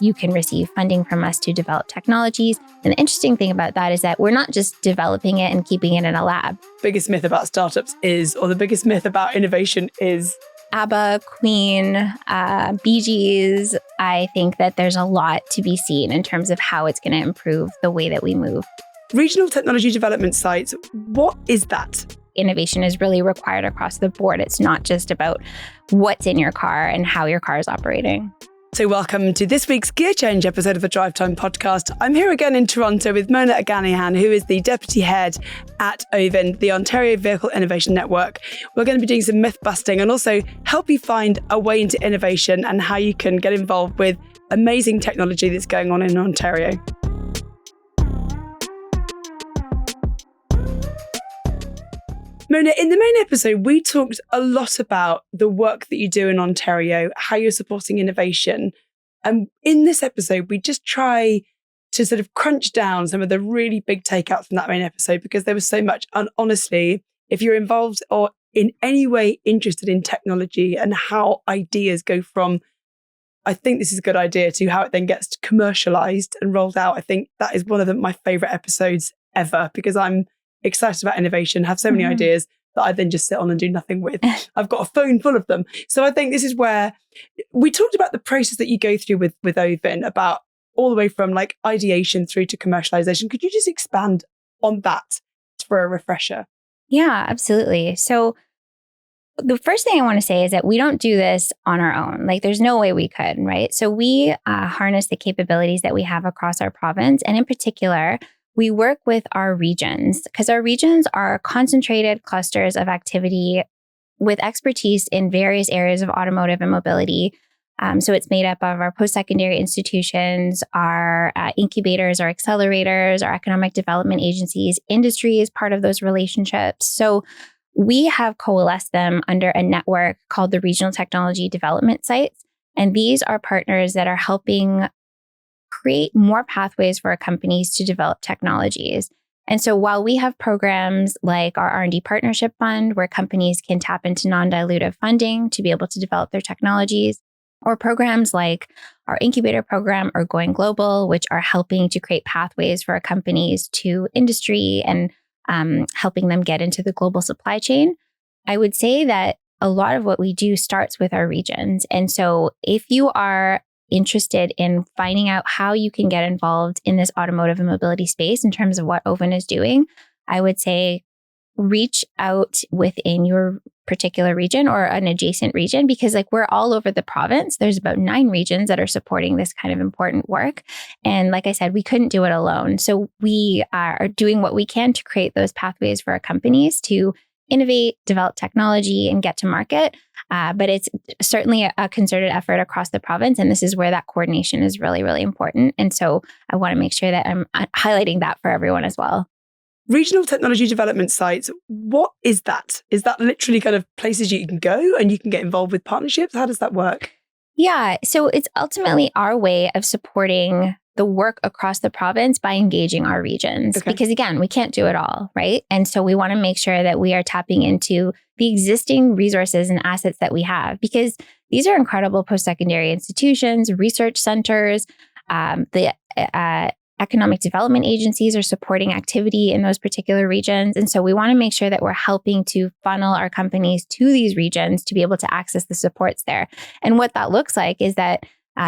you can receive funding from us to develop technologies. And the interesting thing about that is that we're not just developing it and keeping it in a lab. Biggest myth about startups is, or the biggest myth about innovation is? ABBA, Queen, Bee Gees. I think that there's a lot to be seen in terms of how it's going to improve the way that we move. Regional technology development sites, what is that? Innovation is really required across the board. It's not just about what's in your car and how your car is operating. So welcome to this week's Gear Change episode of the Drivetime podcast. I'm here again in Toronto with Mona Eghanian, who is the Deputy Head at OVIN, the Ontario Vehicle Innovation Network. We're going to be doing some myth busting and also help you find a way into innovation and how you can get involved with amazing technology that's going on in Ontario. Mona, in the main episode, we talked a lot about the work that you do in Ontario, how you're supporting innovation. And in this episode, we just try to sort of crunch down some of the really big takeouts from that main episode because there was so much. And honestly, if you're involved or in any way interested in technology and how ideas go from, I think this is a good idea, to how it then gets commercialized and rolled out, I think that is one of my favorite episodes ever because I'm excited about innovation, have so many ideas that I then just sit on and do nothing with. I've got a phone full of them. So I think this is where we talked about the process that you go through with OVIN, about all the way from like ideation through to commercialization. Could you just expand on that for a refresher? Yeah, absolutely. So the first thing I want to say is that we don't do this on our own. Like there's no way we could, right? So we harness the capabilities that we have across our province. And in particular, we work with our regions because our regions are concentrated clusters of activity with expertise in various areas of automotive and mobility. So it's made up of our post-secondary institutions, our incubators, our accelerators, our economic development agencies. Industry is part of those relationships. So we have coalesced them under a network called the Regional Technology Development Sites. And these are partners that are helping create more pathways for our companies to develop technologies. And so while we have programs like our R&D Partnership Fund, where companies can tap into non-dilutive funding to be able to develop their technologies, or programs like our incubator program or Going Global, which are helping to create pathways for our companies to industry and helping them get into the global supply chain, I would say that a lot of what we do starts with our regions. And so if you are interested in finding out how you can get involved in this automotive and mobility space in terms of what OVIN is doing, I would say reach out within your particular region or an adjacent region because like we're all over the province. There's about 9 regions that are supporting this kind of important work. And like I said, we couldn't do it alone. So we are doing what we can to create those pathways for our companies to innovate, develop technology, and get to market. But it's certainly a concerted effort across the province. And this is where that coordination is really, really important. And so I want to make sure that I'm highlighting that for everyone as well. Regional technology development sites, what is that? Is that literally kind of places you can go and you can get involved with partnerships? How does that work? Yeah, so it's ultimately our way of supporting the work across the province by engaging our regions. Okay. Because again, we can't do it all, right? And so we want to make sure that we are tapping into the existing resources and assets that we have, because these are incredible post-secondary institutions, research centers, the economic development agencies are supporting activity in those particular regions. And so we want to make sure that we're helping to funnel our companies to these regions to be able to access the supports there. And what that looks like is that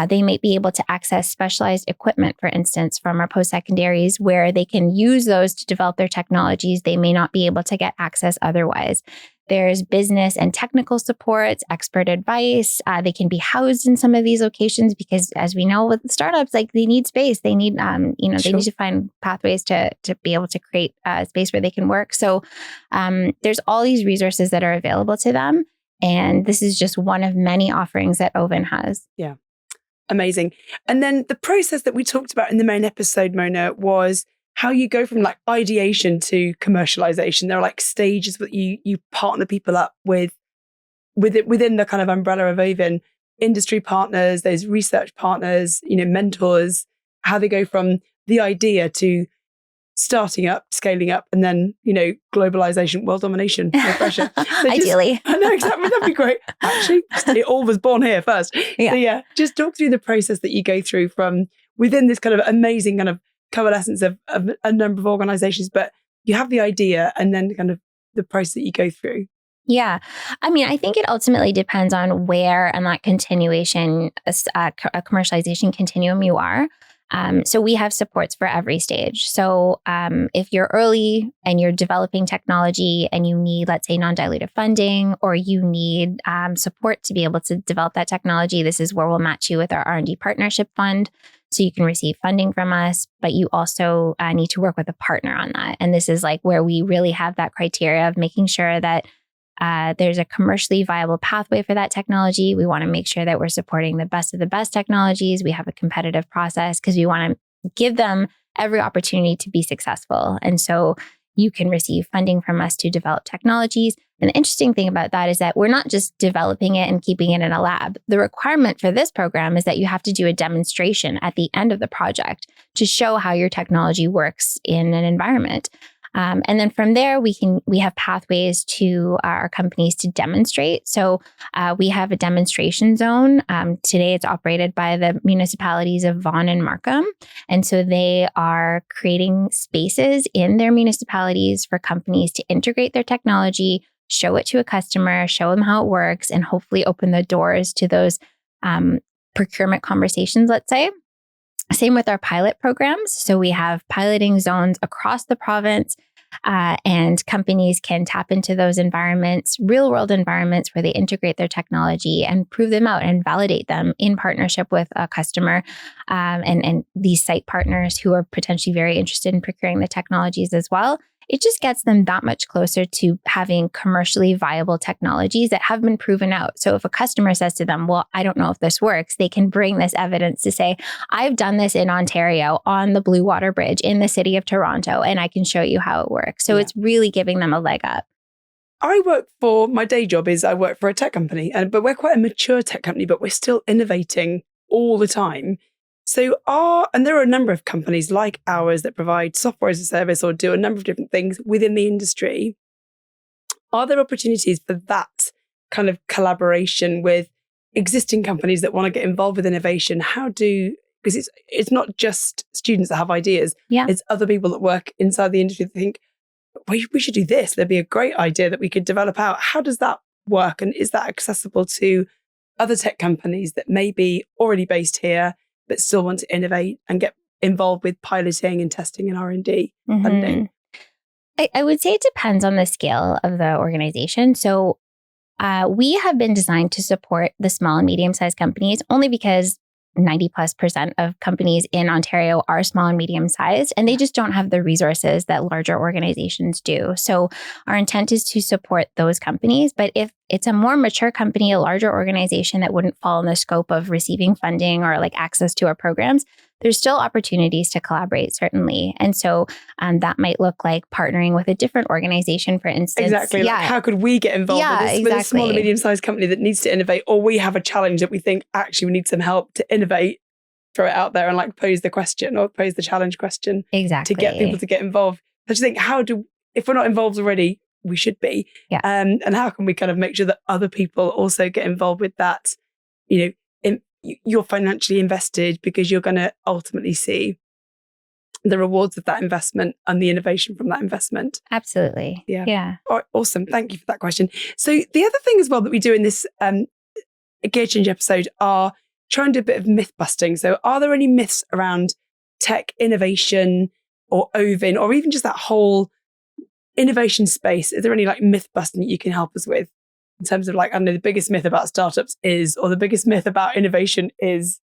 they might be able to access specialized equipment, for instance, from our post-secondaries where they can use those to develop their technologies. They may not be able to get access otherwise. There's business and technical supports, expert advice. They can be housed in some of these locations because, as we know, with startups, like they need space. They need, they need to find pathways to be able to create a space where they can work. So there's all these resources that are available to them. And this is just one of many offerings that OVIN has. Yeah. Amazing. And then the process that we talked about in the main episode, Mona, was how you go from like ideation to commercialization. There are like stages that you partner people up within the kind of umbrella of OVIN, industry partners, there's research partners, mentors, how they go from the idea to starting up, scaling up, and then, globalization, world domination, no pressure. Ideally. I know, exactly. That'd be great. Actually, it all was born here first. Yeah. So just talk through the process that you go through from within this kind of amazing kind of coalescence of a number of organizations, but you have the idea and then kind of the process that you go through. Yeah. I mean, I think it ultimately depends on where on that continuation, a commercialization continuum you are. So we have supports for every stage. So if you're early and you're developing technology and you need, let's say, non-dilutive funding, or you need support to be able to develop that technology, this is where we'll match you with our R&D partnership fund. So you can receive funding from us, but you also need to work with a partner on that. And this is like where we really have that criteria of making sure that there's a commercially viable pathway for that technology. We want to make sure that we're supporting the best of the best technologies. We have a competitive process because we want to give them every opportunity to be successful. And so you can receive funding from us to develop technologies. And the interesting thing about that is that we're not just developing it and keeping it in a lab. The requirement for this program is that you have to do a demonstration at the end of the project to show how your technology works in an environment. And then from there, we have pathways to our companies to demonstrate. So we have a demonstration zone. Today, it's operated by the municipalities of Vaughan and Markham. And so they are creating spaces in their municipalities for companies to integrate their technology, show it to a customer, show them how it works, and hopefully open the doors to those procurement conversations, let's say. Same with our pilot programs. So we have piloting zones across the province, and companies can tap into those environments, real world environments where they integrate their technology and prove them out and validate them in partnership with a customer and these site partners who are potentially very interested in procuring the technologies as well. It just gets them that much closer to having commercially viable technologies that have been proven out. So if a customer says to them, well, I don't know if this works, they can bring this evidence to say, I've done this in Ontario on the Blue Water Bridge in the city of Toronto, and I can show you how it works. So it's really giving them a leg up. My day job is I work for a tech company, but we're quite a mature tech company, but we're still innovating all the time. So there are a number of companies like ours that provide software as a service or do a number of different things within the industry. Are there opportunities for that kind of collaboration with existing companies that want to get involved with innovation? Because it's not just students that have ideas. Yeah. It's other people that work inside the industry that think, we should do this. There'd be a great idea that we could develop out. How does that work? And is that accessible to other tech companies that may be already based here, but still want to innovate and get involved with piloting and testing and R&D funding? I would say it depends on the scale of the organization. So we have been designed to support the small and medium-sized companies only because 90+% of companies in Ontario are small and medium sized, and they just don't have the resources that larger organizations do. So our intent is to support those companies. But if it's a more mature company, a larger organization that wouldn't fall in the scope of receiving funding or like access to our programs, there's still opportunities to collaborate, certainly. And so that might look like partnering with a different organization, for instance. Exactly. Yeah. Like how could we get involved with a small and medium-sized company that needs to innovate, or we have a challenge that we think actually we need some help to innovate, throw it out there and like pose the question or pose the challenge question to get people to get involved. I just think if we're not involved already, we should be. Yeah. And how can we kind of make sure that other people also get involved with that? You're financially invested because you're going to ultimately see the rewards of that investment and the innovation from that investment. Absolutely. Yeah. All right, awesome. Thank you for that question. So the other thing as well that we do in this Gear Change episode are trying to do a bit of myth busting. So are there any myths around tech innovation or OVIN or even just that whole innovation space? Is there any like myth busting that you can help us with? In terms of like, I don't know, the biggest myth about startups is, or the biggest myth about innovation is?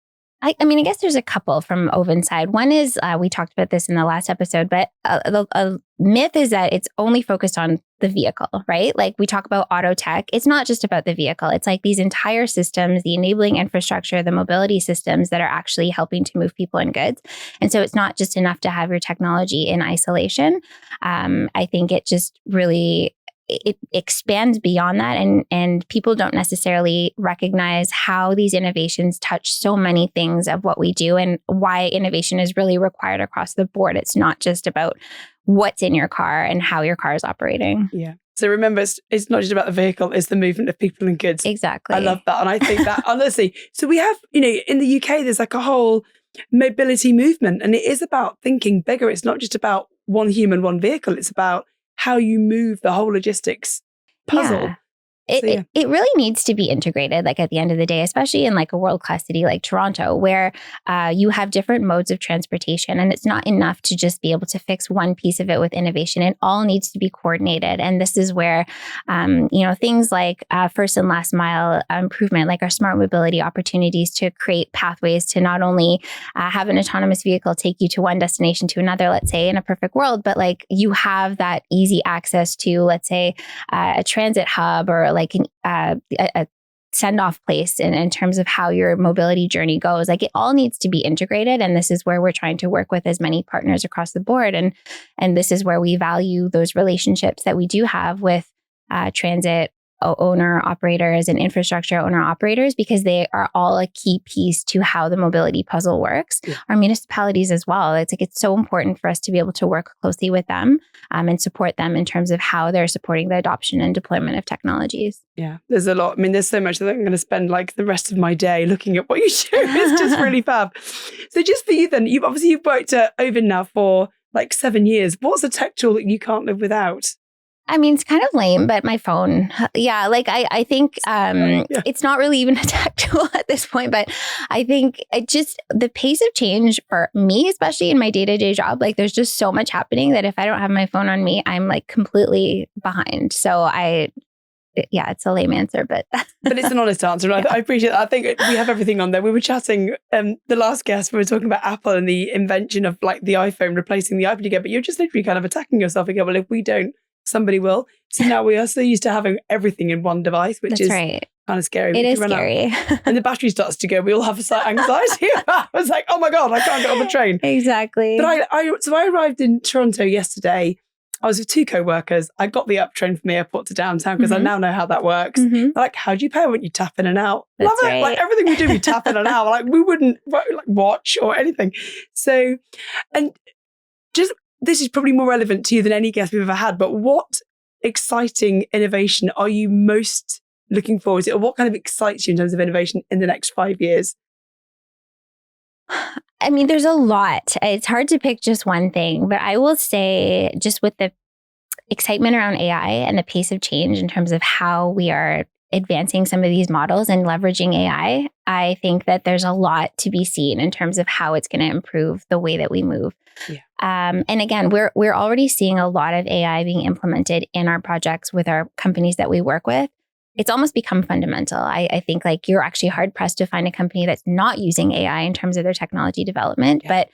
I mean, I guess there's a couple from OVIN side. One is, we talked about this in the last episode, but a myth is that it's only focused on the vehicle, right? Like we talk about auto tech. It's not just about the vehicle. It's like these entire systems, the enabling infrastructure, the mobility systems that are actually helping to move people and goods. And so it's not just enough to have your technology in isolation. I think it just really it expands beyond that, and people don't necessarily recognize how these innovations touch so many things of what we do and why innovation is really required across the board. It's not just about what's in your car and how your car is operating. Yeah. So remember, it's not just about the vehicle, it's the movement of people and goods. Exactly. I love that. And I think that, honestly, so we have, in the UK, there's like a whole mobility movement, and it is about thinking bigger. It's not just about one human, one vehicle. It's about how you move the whole logistics puzzle. Yeah. It really needs to be integrated, like at the end of the day, especially in like a world-class city like Toronto, where you have different modes of transportation, and it's not enough to just be able to fix one piece of it with innovation. It all needs to be coordinated. And this is where, things like first and last mile improvement, like our smart mobility opportunities to create pathways to not only have an autonomous vehicle take you to one destination to another, let's say in a perfect world, but like you have that easy access to, let's say, a transit hub or like a send-off place in terms of how your mobility journey goes. Like it all needs to be integrated. And this is where we're trying to work with as many partners across the board. And this is where we value those relationships that we do have with transit owner operators and infrastructure owner operators, because they are all a key piece to how the mobility puzzle works. Yeah. Our municipalities as well. It's so important for us to be able to work closely with them and support them in terms of how they're supporting the adoption and deployment of technologies. Yeah, there's a lot. I mean, there's so much that I'm going to spend like the rest of my day looking at what you show. It's just really fab. So just for you then, you've worked at OVIN now for like 7 years. What's a tech tool that you can't live without? I mean, it's kind of lame, but my phone. Yeah, like I think it's not really even a tech tool at this point, but I think the pace of change for me, especially in my day-to-day job, like there's just so much happening that if I don't have my phone on me, I'm like completely behind. So it's a lame answer, but it's an honest answer. And I appreciate that. I think we have everything on there. We were chatting, the last guest, we were talking about Apple and the invention of like the iPhone replacing the iPad again, but you're just literally kind of attacking yourself again. Well, if we don't, somebody will. So now we are so used to having everything in one device, which is right. Kind of scary. It is scary. And the battery starts to go. We all have a slight anxiety. I was like, oh my God, I can't get on the train. Exactly. But I arrived in Toronto yesterday. I was with 2 co-workers. I got the up train from the airport to downtown because I now know how that works. They're like, how do you pay when you tap in and out? That's Love it. Right. Like everything we do, we tap in and out. Like we wouldn't like watch or anything. So, and just, this is probably more relevant to you than any guest we've ever had, but what exciting innovation are you most looking forward to? Or what kind of excites you in terms of innovation in the next 5 years? I mean, there's a lot. It's hard to pick just one thing, but I will say just with the excitement around AI and the pace of change in terms of how we are advancing some of these models and leveraging AI, I think that there's a lot to be seen in terms of how it's going to improve the way that we move. Yeah. And again, we're already seeing a lot of AI being implemented in our projects with our companies that we work with. It's almost become fundamental. I think like you're actually hard pressed to find a company that's not using AI in terms of their technology development, but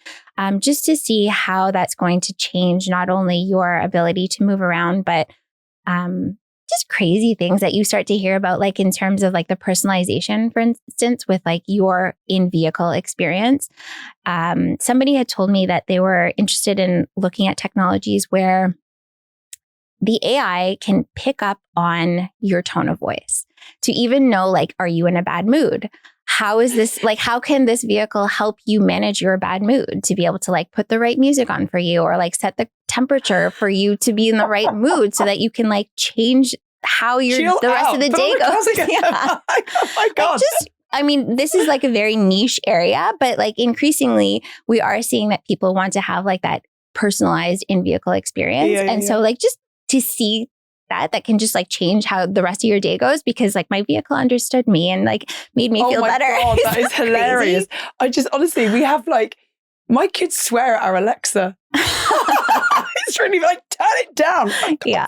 just to see how that's going to change not only your ability to move around, but just crazy things that you start to hear about, like in terms of like the personalization, for instance, with like your in-vehicle experience. Somebody had told me that they were interested in looking at technologies where the AI can pick up on your tone of voice to even know, like, are you in a bad mood? How is this, like, how can this vehicle help you manage your bad mood to be able to like put the right music on for you, or like set the temperature for you to be in the right mood so that you can like change how the rest of the day goes. Yeah. Oh my God. I mean, this is like a very niche area, but like increasingly we are seeing that people want to have like that personalized in-vehicle experience. So like just to see that can just like change how the rest of your day goes, because like my vehicle understood me and like made me feel better. Oh my God, that is hilarious. I just, honestly, we have like, my kids swear at our Alexa. It's really like, turn it down. Yeah.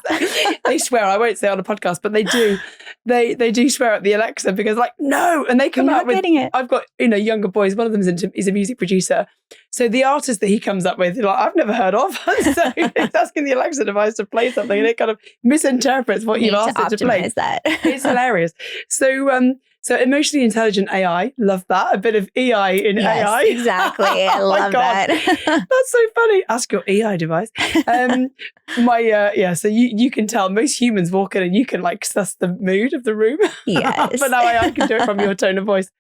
They swear, I won't say on a podcast, but they do. They do swear at the Alexa because like, no. And they come out with, I've got, younger boys. One of them is a music producer. So the artist that he comes up with, like, I've never heard of. So he's asking the Alexa device to play something and it kind of misinterprets what you've asked it to play. That. It's hilarious. So So emotionally intelligent AI, love that. A bit of EI in Yes, AI. exactly. I love that. That's so funny. Ask your EI device. So you can tell most humans walk in and you can like suss the mood of the room. Yes. But now AI can do it from your tone of voice.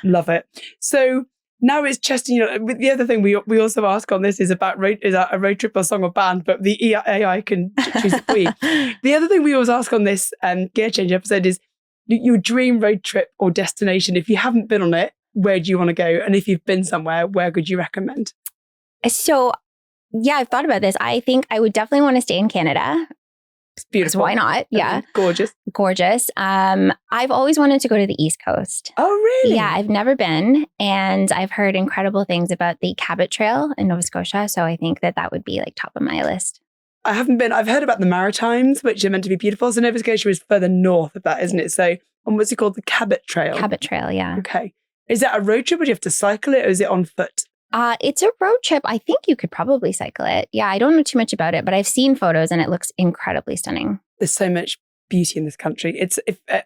Love it. So now it's just, the other thing we also ask on this is about is that a road trip or song or band, but the AI can choose it for you. The other thing we always ask on this Gear Change episode is your dream road trip or destination. If you haven't been on it, where do you want to go? And if you've been somewhere, where could you recommend? So, yeah, I've thought about this. I think I would definitely want to stay in Canada. It's beautiful. Why not? Yeah. Gorgeous. Gorgeous. I've always wanted to go to the East Coast. Oh, really? Yeah, I've never been. And I've heard incredible things about the Cabot Trail in Nova Scotia. So I think that would be like top of my list. I haven't been. I've heard about the Maritimes, which are meant to be beautiful. So Nova Scotia is further north of that, isn't it? So, what's it called? The Cabot Trail? Cabot Trail, yeah. Okay. Is that a road trip or do you have to cycle it or is it on foot? It's a road trip. I think you could probably cycle it. Yeah, I don't know too much about it, but I've seen photos and it looks incredibly stunning. There's so much beauty in this country.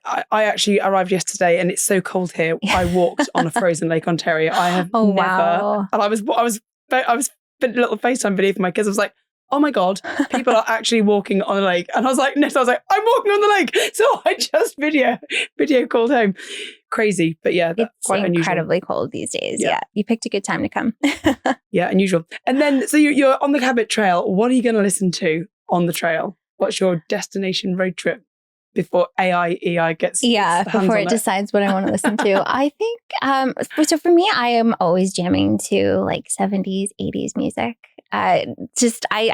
I actually arrived yesterday and it's so cold here. I walked on a frozen Lake Ontario. I have never. Wow. And I was a little FaceTime video for my kids. I was like, oh my God, people are actually walking on a lake. And I was like, I'm walking on the lake. So I just video called home. Crazy. But yeah, that's quite incredibly unusual. cold these days. Yeah. You picked a good time to come. Yeah, unusual. And then, so you're on the Cabot Trail. What are you going to listen to on the trail? What's your destination road trip before EI gets before it decides what I want to listen to? I think, so for me, I am always jamming to like 70s, 80s music. I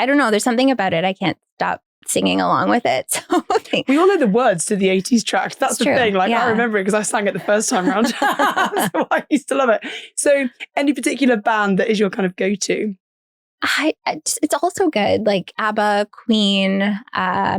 don't know. There's something about it. I can't stop singing along with it. So we all know the words to the 80s tracks. That's the true. thing. Like I remember it because I sang it the first time around. So I used to love it. So any particular band that is your kind of go-to? It's also good. Like ABBA, Queen,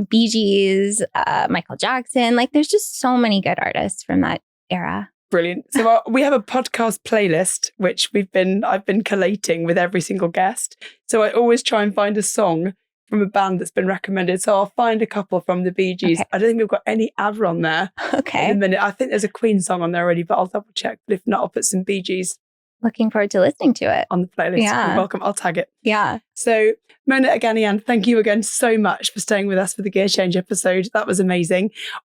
Bee Gees, Michael Jackson. Like there's just so many good artists from that era. Brilliant. So we have a podcast playlist, which I've been collating with every single guest. So I always try and find a song from a band that's been recommended. So I'll find a couple from the Bee Gees. Okay. I don't think we've got any ABBA on there. Okay. In a minute. I think there's a Queen song on there already, but I'll double check. But if not, I'll put some Bee Gees. Looking forward to listening to it. On the playlist. Yeah. You're welcome. I'll tag it. Yeah. So Mona Eghanian, thank you again so much for staying with us for the Gear Change episode. That was amazing.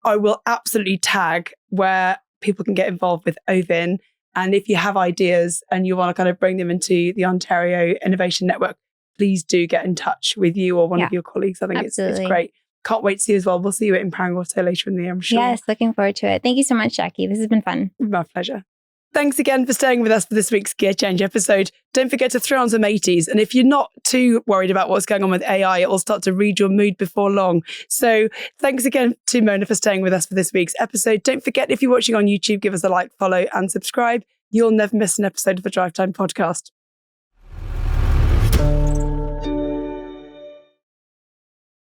I will absolutely tag where people can get involved with OVIN. And if you have ideas and you want to kind of bring them into the Ontario Innovation Network, please do get in touch with you or one of your colleagues. I think it's great. Can't wait to see you as well. We'll see you at Imprangwater later in the year, I'm sure. Yes, looking forward to it. Thank you so much, Jacqui. This has been fun. My pleasure. Thanks again for staying with us for this week's Gear Change episode. Don't forget to throw on some 80s. And if you're not too worried about what's going on with AI, it will start to read your mood before long. So thanks again to Mona for staying with us for this week's episode. Don't forget, if you're watching on YouTube, give us a like, follow and subscribe. You'll never miss an episode of the Drivetime podcast.